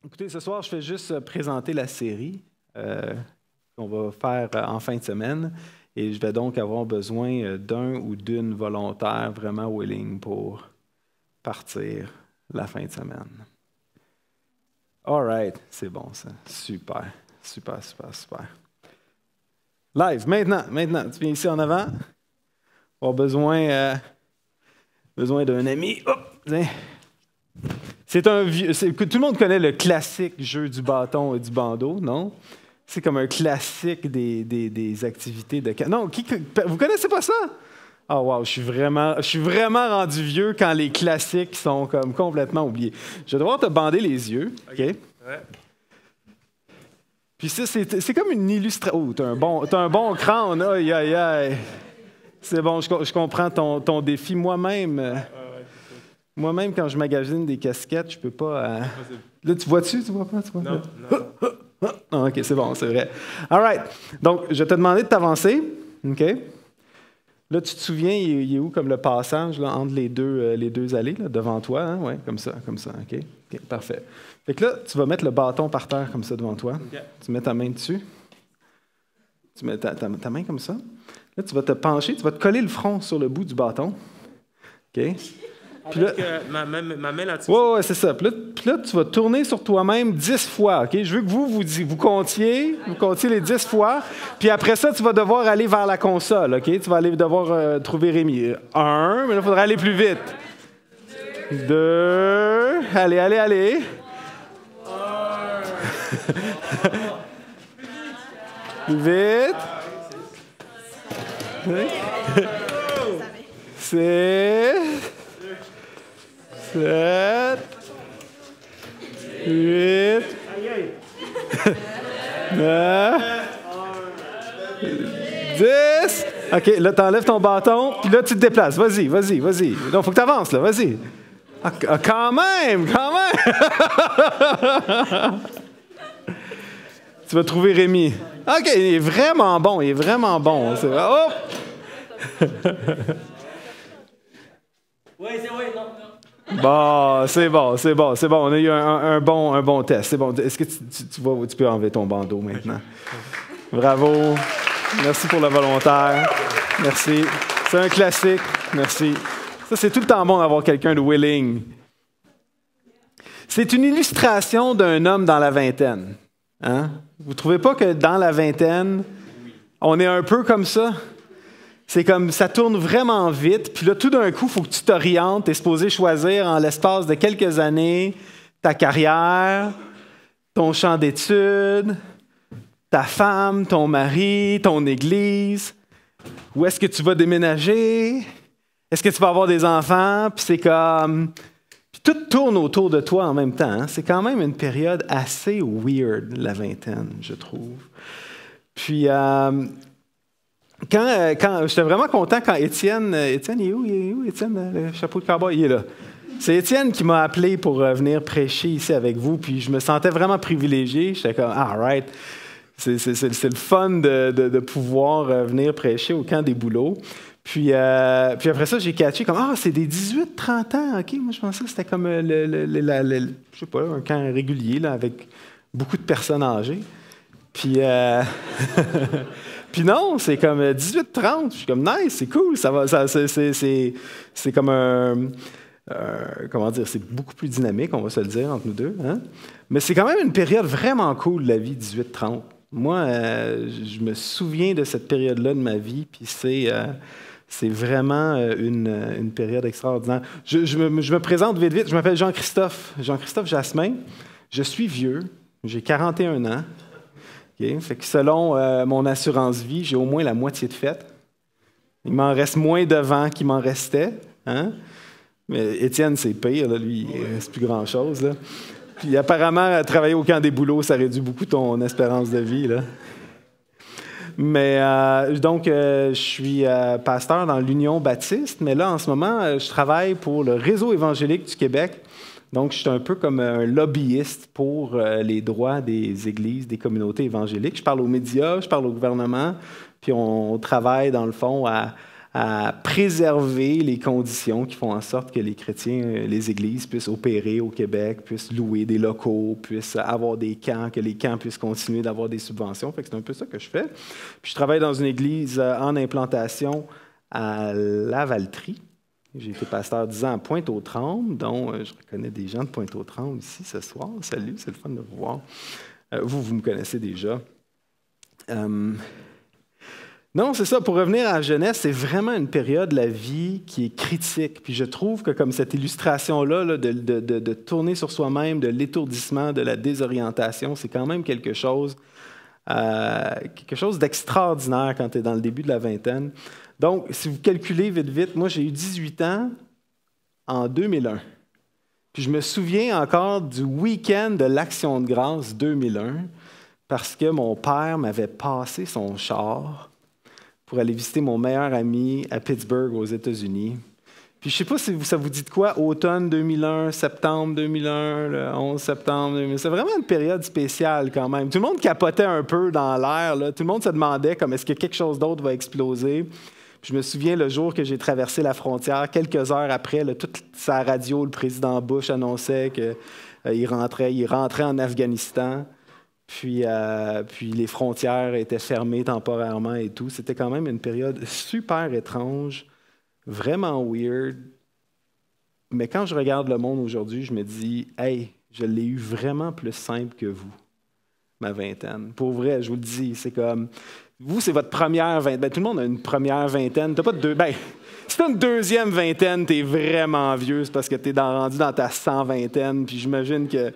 Écoutez, ce soir, je fais juste présenter la série qu'on va faire en fin de semaine. Et je vais donc avoir besoin d'un ou d'une volontaire vraiment willing pour partir la fin de semaine. All right, c'est bon ça. Super, super, super, super. Live, maintenant, tu viens ici en avant. On va avoir besoin d'un ami. Oh, tiens. C'est un vieux. Tout le monde connaît le classique jeu du bâton et du bandeau, non? C'est comme un classique des activités de. Non, vous connaissez pas ça? Oh wow, je suis vraiment rendu vieux quand les classiques sont comme complètement oubliés. Je vais devoir te bander les yeux, OK? Ouais. Puis ça, c'est comme une illustration. Oh, t'as un bon crâne, aïe, aïe, aïe. C'est bon, je comprends ton défi moi-même. Moi-même, quand je magasine des casquettes, je peux pas. Là, tu vois-tu? Tu vois pas? Tu vois? Non. Ah, OK, c'est bon, c'est vrai. All right. Donc, je vais te demander de t'avancer. OK? Là, tu te souviens, il est où comme le passage là, entre les deux allées, là, devant toi? Hein? Oui, comme ça. OK? OK, parfait. Fait que là, tu vas mettre le bâton par terre comme ça devant toi. Okay. Tu mets ta main dessus. Tu mets ta main comme ça. Là, tu vas te pencher, tu vas te coller le front sur le bout du bâton. OK? Puis là, ma main là-dessus. Oui, c'est ça. Puis là, tu vas tourner sur toi-même 10 fois. OK? Je veux que vous comptiez les 10 fois. Puis après ça, tu vas devoir aller vers la console. OK? Tu vas devoir trouver Rémi. 1, mais là, il faudra aller plus vite. 2. Allez. Plus vite. 6. 7, 8, 9, 10. OK, là, tu enlèves ton bâton, puis là, tu te déplaces. Vas-y. Donc, il faut que tu avances, là. Vas-y. Ah, quand même! Tu vas trouver Rémi. OK, il est vraiment bon. C'est... Oh! Oui, non. Bon, c'est bon. On a eu un bon test. C'est bon. Est-ce que tu peux enlever ton bandeau maintenant? Bravo. Merci pour le volontaire. Merci. C'est un classique. Merci. Ça, c'est tout le temps bon d'avoir quelqu'un de willing. C'est une illustration d'un homme dans la vingtaine. Hein? Vous ne trouvez pas que dans la vingtaine, on est un peu comme ça? C'est comme, ça tourne vraiment vite, puis là, tout d'un coup, il faut que tu t'orientes, tu es supposé choisir en l'espace de quelques années ta carrière, ton champ d'études, ta femme, ton mari, ton église, où est-ce que tu vas déménager, est-ce que tu vas avoir des enfants, puis c'est comme... Puis tout tourne autour de toi en même temps. Hein? C'est quand même une période assez weird, la vingtaine, je trouve. Puis... Quand j'étais vraiment content quand Étienne, il est où Étienne, le chapeau de cowboy, il est là. C'est Étienne qui m'a appelé pour venir prêcher ici avec vous, puis je me sentais vraiment privilégié. J'étais comme, right, c'est le fun de pouvoir venir prêcher au camp des bouleaux. Puis après ça, j'ai catché comme, c'est des 18-30 ans, OK? Moi, je pensais que c'était comme, je sais pas, un camp régulier, là, avec beaucoup de personnes âgées. Puis... Puis non, c'est comme 18-30. Je suis comme, nice, c'est cool. C'est comme comment dire, c'est beaucoup plus dynamique, on va se le dire, entre nous deux. Hein? Mais c'est quand même une période vraiment cool, la vie 18-30. Moi, je me souviens de cette période-là de ma vie, puis c'est vraiment une période extraordinaire. Je me présente vite. Je m'appelle Jean-Christophe Jasmin. Je suis vieux. J'ai 41 ans. Okay. Fait que selon mon assurance vie, j'ai au moins la moitié de faite. Il m'en reste moins devant qu'il m'en restait. Hein? Mais Étienne, c'est pire. Là, lui, il ne reste plus grand-chose. Là. Puis apparemment, travailler au camp des bouleaux, ça réduit beaucoup ton espérance de vie. Là. Mais donc, je suis pasteur dans l'Union baptiste, mais là, en ce moment, je travaille pour le Réseau évangélique du Québec. Donc, je suis un peu comme un lobbyiste pour les droits des églises, des communautés évangéliques. Je parle aux médias, je parle au gouvernement, puis on travaille, dans le fond, à à préserver les conditions qui font en sorte que les chrétiens, les églises puissent opérer au Québec, puissent louer des locaux, puissent avoir des camps, que les camps puissent continuer d'avoir des subventions. Fait que c'est un peu ça que je fais. Puis je travaille dans une église en implantation à Lavaltrie. J'ai été pasteur 10 ans à Pointe-aux-Trembles, dont je reconnais des gens de Pointe-aux-Trembles ici ce soir. Salut, c'est le fun de vous voir. Vous me connaissez déjà. Non, c'est ça. Pour revenir à la jeunesse, c'est vraiment une période de la vie qui est critique. Puis je trouve que comme cette illustration-là de tourner sur soi-même, de l'étourdissement, de la désorientation, c'est quand même quelque chose d'extraordinaire quand tu es dans le début de la vingtaine. Donc, si vous calculez vite, moi j'ai eu 18 ans en 2001. Puis je me souviens encore du week-end de l'Action de grâce 2001 parce que mon père m'avait passé son char pour aller visiter mon meilleur ami à Pittsburgh, aux États-Unis. Puis je ne sais pas si ça vous dit de quoi, automne 2001, septembre 2001, le 11 septembre 2001. C'est vraiment une période spéciale quand même. Tout le monde capotait un peu dans l'air. Tout le monde se demandait comme est-ce que quelque chose d'autre va exploser. Puis je me souviens le jour que j'ai traversé la frontière, quelques heures après, toute sa radio, le président Bush annonçait qu'il rentrait en Afghanistan. Puis les frontières étaient fermées temporairement et tout. C'était quand même une période super étrange, vraiment weird. Mais quand je regarde le monde aujourd'hui, je me dis, hey, je l'ai eu vraiment plus simple que vous, ma vingtaine. Pour vrai, je vous le dis, c'est comme, vous, c'est votre première vingtaine. Tout le monde a une première vingtaine. T'as pas de deux. Si tu as une deuxième vingtaine, tu es vraiment vieux, c'est parce que tu es rendu dans ta 120aine, puis j'imagine que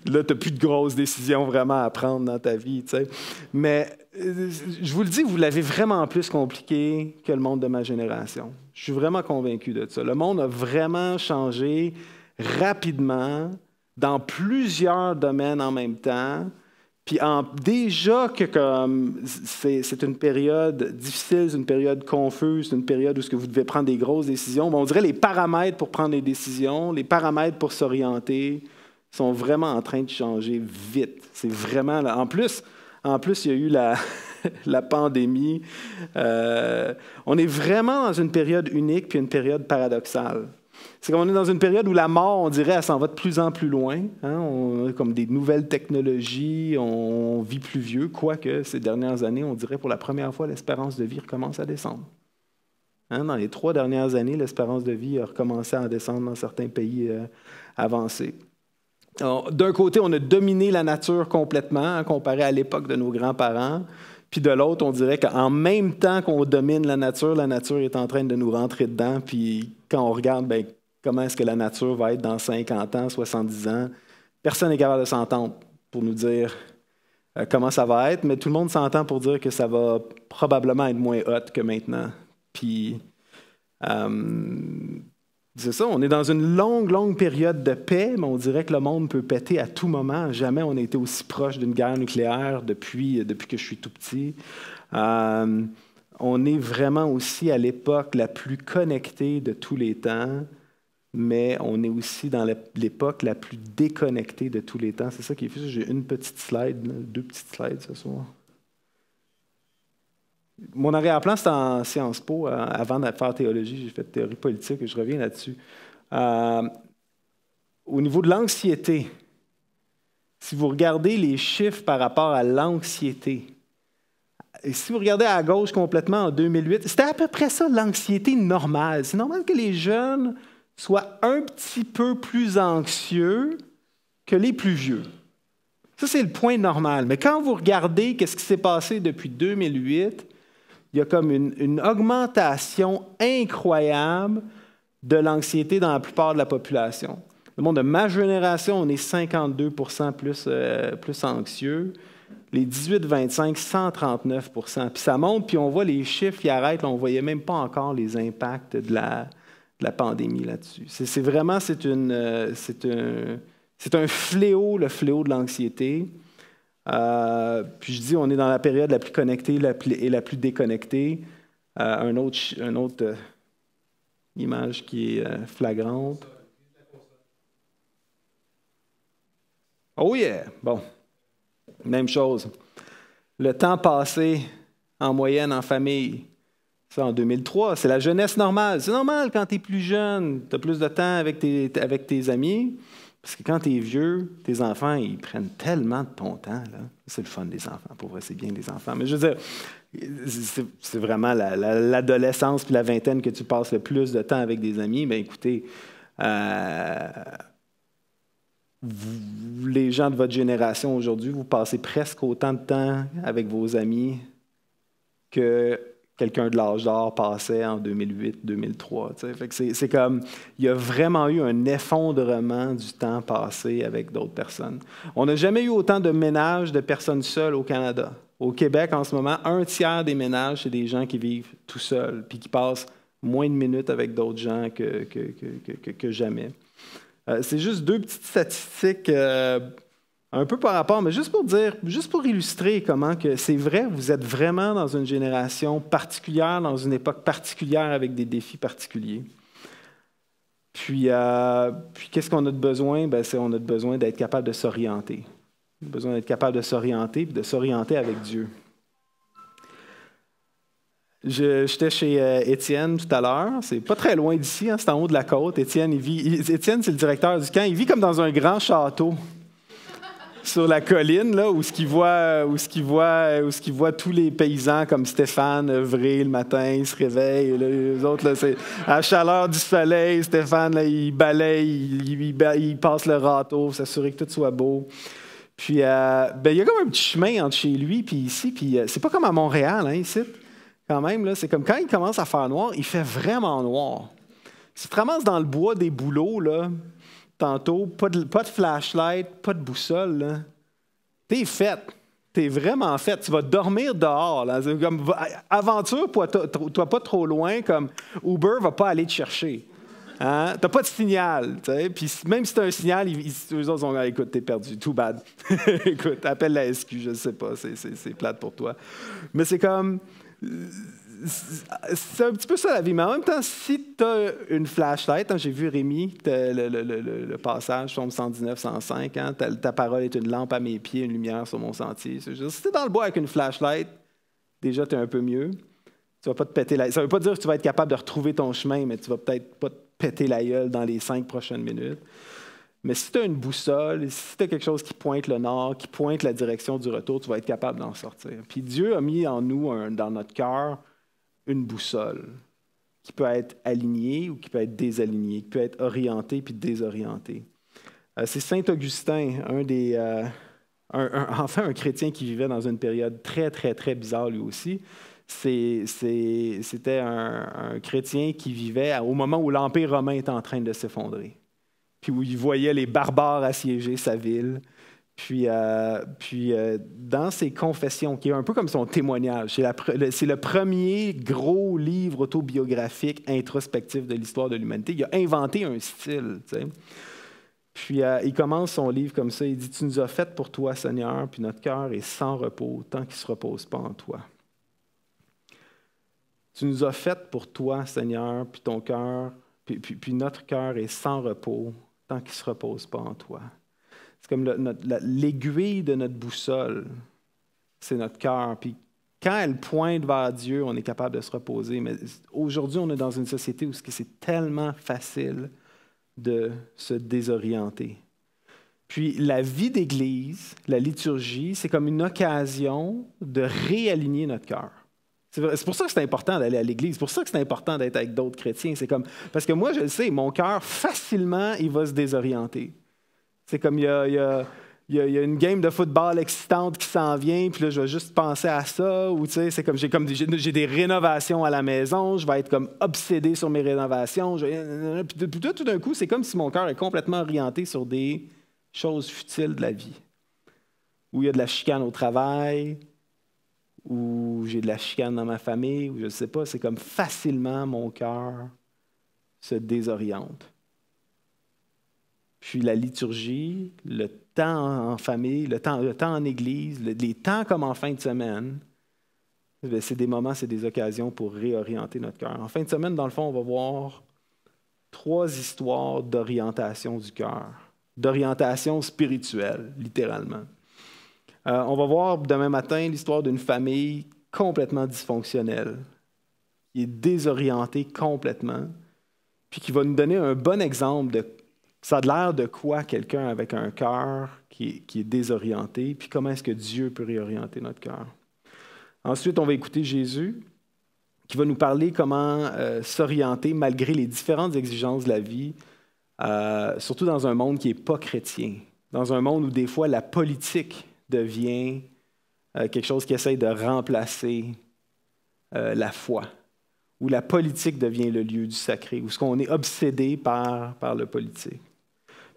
là, tu n'as plus de grosses décisions vraiment à prendre dans ta vie. T'sais. Mais je vous le dis, vous l'avez vraiment plus compliqué que le monde de ma génération. Je suis vraiment convaincu de ça. Le monde a vraiment changé rapidement dans plusieurs domaines en même temps. Puis déjà que c'est une période difficile, c'est une période confuse, c'est une période où vous devez prendre des grosses décisions, on dirait les paramètres pour prendre des décisions, les paramètres pour s'orienter sont vraiment en train de changer vite. C'est vraiment là. En plus, il y a eu la pandémie. On est vraiment dans une période unique puis une période paradoxale. C'est qu'on est dans une période où la mort, on dirait, elle s'en va de plus en plus loin. Hein? On a comme des nouvelles technologies, on vit plus vieux, quoique ces dernières années, on dirait pour la première fois, l'espérance de vie recommence à descendre. Hein? Dans les 3 dernières années, l'espérance de vie a recommencé à descendre dans certains pays avancés. D'un côté, on a dominé la nature complètement, hein, comparé à l'époque de nos grands-parents. Puis de l'autre, on dirait qu'en même temps qu'on domine la nature est en train de nous rentrer dedans. Puis quand on regarde comment est-ce que la nature va être dans 50 ans, 70 ans, personne n'est capable de s'entendre pour nous dire comment ça va être, mais tout le monde s'entend pour dire que ça va probablement être moins hot que maintenant. Puis c'est ça, on est dans une longue période de paix, mais on dirait que le monde peut péter à tout moment. Jamais on a été aussi proche d'une guerre nucléaire depuis que je suis tout petit. On est vraiment aussi à l'époque la plus connectée de tous les temps, mais on est aussi dans l'époque la plus déconnectée de tous les temps. C'est ça qui est fait. J'ai une petite slide, 2 petites slides ce soir. Mon arrière-plan, c'était en Sciences Po. Avant de faire théologie, j'ai fait théorie politique et je reviens là-dessus. Au niveau de l'anxiété, si vous regardez les chiffres par rapport à l'anxiété, et si vous regardez à gauche complètement en 2008, c'était à peu près ça l'anxiété normale. C'est normal que les jeunes soient un petit peu plus anxieux que les plus vieux. Ça, c'est le point normal. Mais quand vous regardez ce qui s'est passé depuis 2008, il y a comme une augmentation incroyable de l'anxiété dans la plupart de la population. Le monde de ma génération, on est 52% plus anxieux. Les 18-25, 139%. Puis ça monte, puis on voit les chiffres qui arrêtent. Là, on ne voyait même pas encore les impacts de la pandémie là-dessus. C'est un fléau, le fléau de l'anxiété. Puis je dis, on est dans la période la plus connectée et la plus déconnectée. Une autre image qui est flagrante. Oh yeah! Bon. Même chose. Le temps passé en moyenne en famille, Ça, en 2003, c'est la jeunesse normale. C'est normal quand tu es plus jeune, tu as plus de temps avec tes amis. Parce que quand tu es vieux, tes enfants, ils prennent tellement de ton temps. Là. C'est le fun des enfants. Pour vrai, c'est bien des enfants. Mais je veux dire, c'est vraiment l'adolescence puis la vingtaine que tu passes le plus de temps avec des amis. Bien, écoutez, les gens de votre génération aujourd'hui, vous passez presque autant de temps avec vos amis que quelqu'un de l'âge d'or passait en 2008-2003. C'est comme, il y a vraiment eu un effondrement du temps passé avec d'autres personnes. On n'a jamais eu autant de ménages de personnes seules au Canada. Au Québec, en ce moment, 1/3 des ménages, c'est des gens qui vivent tout seuls, puis qui passent moins de minutes avec d'autres gens que jamais. C'est juste 2 petites statistiques un peu par rapport, mais juste pour illustrer comment que c'est vrai, vous êtes vraiment dans une génération particulière, dans une époque particulière avec des défis particuliers. Puis qu'est-ce qu'on a de besoin? Bien, on a de besoin d'être capable de s'orienter. On a besoin d'être capable de s'orienter et de s'orienter avec Dieu. J'étais chez Étienne tout à l'heure. C'est pas très loin d'ici, hein, c'est en haut de la côte. Étienne, Étienne, c'est le directeur du camp. Il vit comme dans un grand château sur la colline, là, où il voit tous les paysans comme Stéphane œuvrer le matin, il se réveille. Là, les autres, là, c'est à la chaleur du soleil. Stéphane, là, il balaye, il passe le râteau, s'assurer que tout soit beau. Puis, il y a comme un petit chemin entre chez lui et ici. Puis, c'est pas comme à Montréal, hein, ici. Quand même, là, c'est comme quand il commence à faire noir, il fait vraiment noir. Si tu te ramasses dans le bois des bouleaux, là, tantôt, pas de flashlight, pas de boussole, là, t'es fait. T'es vraiment fait. Tu vas dormir dehors. Là. C'est comme, aventure-toi pas trop loin, comme Uber va pas aller te chercher. Hein? T'as pas de signal. Puis même si tu as un signal, eux autres vont dire, écoute, t'es perdu, too bad. Écoute, appelle la SQ, je sais pas, c'est plate pour toi. Mais c'est comme... C'est un petit peu ça la vie, mais en même temps, si tu as une flashlight, hein, j'ai vu Rémi, le passage, Psaume 119, 105, hein, ta parole est une lampe à mes pieds, une lumière sur mon sentier. Si tu es dans le bois avec une flashlight, déjà tu es un peu mieux. Tu vas pas te péter la... Ça ne veut pas dire que tu vas être capable de retrouver ton chemin, mais tu vas peut-être pas te péter la gueule dans les 5 prochaines minutes. Mais si tu as une boussole, si tu as quelque chose qui pointe le nord, qui pointe la direction du retour, tu vas être capable d'en sortir. Puis Dieu a mis en nous, dans notre cœur, une boussole qui peut être alignée ou qui peut être désalignée, qui peut être orientée puis désorientée. C'est Saint Augustin, un chrétien qui vivait dans une période très, très, très bizarre lui aussi. C'était un chrétien qui vivait au moment où l'Empire romain était en train de s'effondrer, puis où il voyait les barbares assiéger sa ville. Puis dans ses confessions, qui est un peu comme son témoignage, c'est le premier gros livre autobiographique introspectif de l'histoire de l'humanité. Il a inventé un style. T'sais. Puis il commence son livre comme ça. Il dit « Tu nous as fait pour toi, Seigneur, puis notre cœur est sans repos tant qu'il ne se repose pas en toi. Tu nous as fait pour toi, Seigneur, puis ton cœur, puis notre cœur est sans repos tant qu'il ne se repose pas en toi. » C'est comme l'aiguille de notre boussole, c'est notre cœur. Puis quand elle pointe vers Dieu, on est capable de se reposer. Mais aujourd'hui, on est dans une société où c'est tellement facile de se désorienter. Puis la vie d'Église, la liturgie, c'est comme une occasion de réaligner notre cœur. C'est pour ça que c'est important d'aller à l'Église. C'est pour ça que c'est important d'être avec d'autres chrétiens. C'est comme, parce que moi, je le sais, mon cœur, facilement, il va se désorienter. C'est comme il y a une game de football excitante qui s'en vient, puis là, je vais juste penser à ça. Ou tu sais, c'est comme j'ai des rénovations à la maison, je vais être comme obsédé sur mes rénovations. Puis tout d'un coup, c'est comme si mon cœur est complètement orienté sur des choses futiles de la vie. Où il y a de la chicane au travail, où j'ai de la chicane dans ma famille, ou je ne sais pas, c'est comme facilement mon cœur se désoriente. Puis la liturgie, le temps en famille, le temps en église, les temps comme en fin de semaine, c'est des moments, c'est des occasions pour réorienter notre cœur. En fin de semaine, dans le fond, on va voir 3 histoires d'orientation du cœur, d'orientation spirituelle, littéralement. On va voir demain matin l'histoire d'une famille complètement dysfonctionnelle, qui est désorienté complètement, puis qui va nous donner un bon exemple de ça a l'air de quoi quelqu'un avec un cœur qui est désorienté, puis comment est-ce que Dieu peut réorienter notre cœur. Ensuite, on va écouter Jésus, qui va nous parler comment s'orienter malgré les différentes exigences de la vie, surtout dans un monde qui n'est pas chrétien, dans un monde où des fois la politique devient quelque chose qui essaye de remplacer la foi, où la politique devient le lieu du sacré, où on est obsédé par le politique.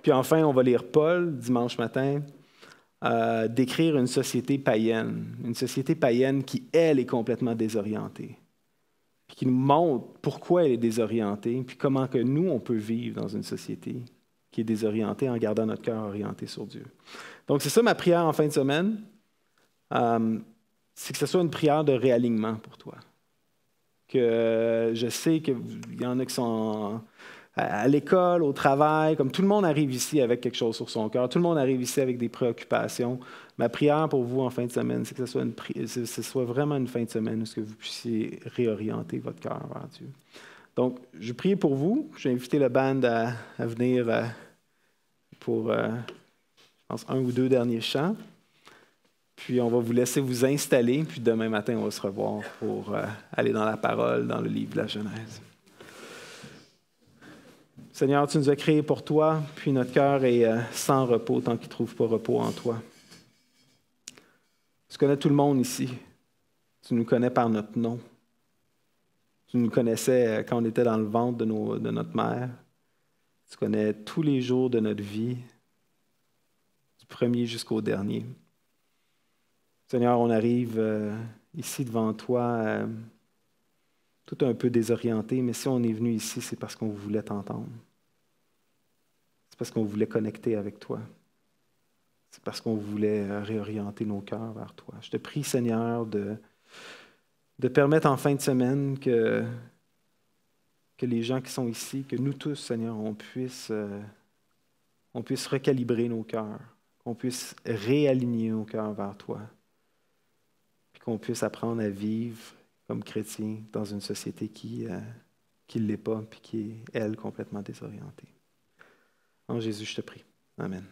Puis enfin, on va lire Paul, dimanche matin, décrire une société païenne qui, elle, est complètement désorientée, puis qui nous montre pourquoi elle est désorientée, puis comment que nous, on peut vivre dans une société qui est désorientée en gardant notre cœur orienté sur Dieu. Donc, c'est ça ma prière en fin de semaine, c'est que ce soit une prière de réalignement pour toi. Que je sais qu'il y en a qui sont à l'école, au travail, comme tout le monde arrive ici avec quelque chose sur son cœur, tout le monde arrive ici avec des préoccupations. Ma prière pour vous en fin de semaine, c'est que ce soit vraiment une fin de semaine où vous puissiez réorienter votre cœur vers Dieu. Donc, je prie pour vous. J'ai invité le band à venir pour, je pense, 1 ou 2 derniers chants. Puis on va vous laisser vous installer, puis demain matin, on va se revoir pour aller dans la parole, dans le livre de la Genèse. Seigneur, tu nous as créés pour toi, puis notre cœur est sans repos tant qu'il ne trouve pas repos en toi. Tu connais tout le monde ici. Tu nous connais par notre nom. Tu nous connaissais quand on était dans le ventre de notre mère. Tu connais tous les jours de notre vie, du premier jusqu'au dernier. Seigneur, on arrive ici devant toi tout un peu désorienté, mais si on est venu ici, c'est parce qu'on voulait t'entendre. C'est parce qu'on voulait connecter avec toi. C'est parce qu'on voulait réorienter nos cœurs vers toi. Je te prie, Seigneur, de permettre en fin de semaine que les gens qui sont ici, que nous tous, Seigneur, on puisse recalibrer nos cœurs, qu'on puisse réaligner nos cœurs vers toi, puis qu'on puisse apprendre à vivre comme chrétiens dans une société qui ne l'est pas, puis qui est, elle, complètement désorientée. En Jésus, je te prie. Amen.